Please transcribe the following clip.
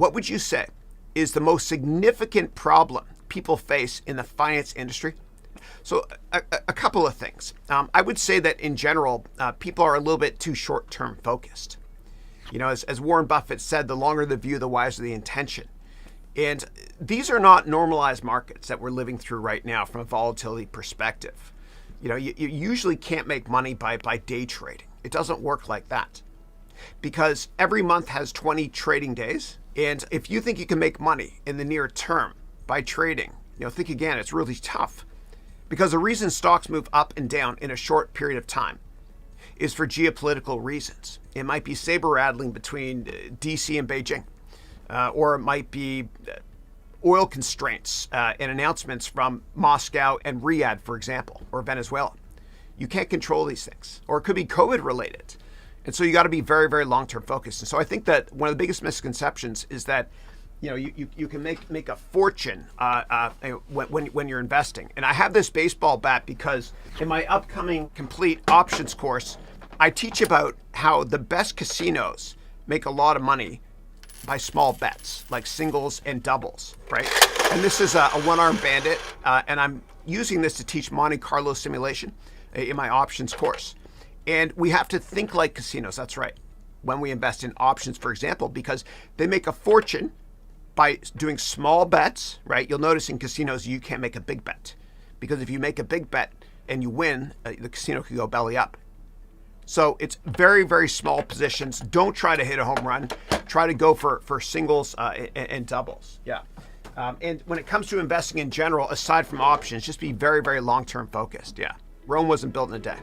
what would you say is the most significant problem people face in the finance industry? So a couple of things. I would say that in general, people are a little bit too short-term focused. As Warren Buffett said, the longer the view, the wiser the intention. And these are not normalized markets that we're living through right now from a volatility perspective. You usually can't make money by day trading. It doesn't work like that, because every month has 20 trading days. And if you think you can make money in the near term by trading, think again, it's really tough. Because the reason stocks move up and down in a short period of time is for geopolitical reasons. It might be saber rattling between DC and Beijing, or it might be oil constraints and announcements from Moscow and Riyadh, for example, or Venezuela. You can't control these things, or it could be COVID related. And so you got to be very, very long-term focused. And so I think that one of the biggest misconceptions is that you can make a fortune when you're investing. And I have this baseball bat because in my upcoming complete options course, I teach about how the best casinos make a lot of money by small bets, like singles and doubles, right? And this is a one-armed bandit, and I'm using this to teach Monte Carlo simulation in my options course. And we have to think like casinos, that's right, when we invest in options, for example, because they make a fortune by doing small bets, right? You'll notice in casinos you can't make a big bet, because if you make a big bet and you win, the casino could go belly up. So it's very, very small positions. Don't try to hit a home run. Try to go for singles and doubles. Yeah. And when it comes to investing in general, aside from options, just be very, very long-term focused. Yeah. Rome wasn't built in a day.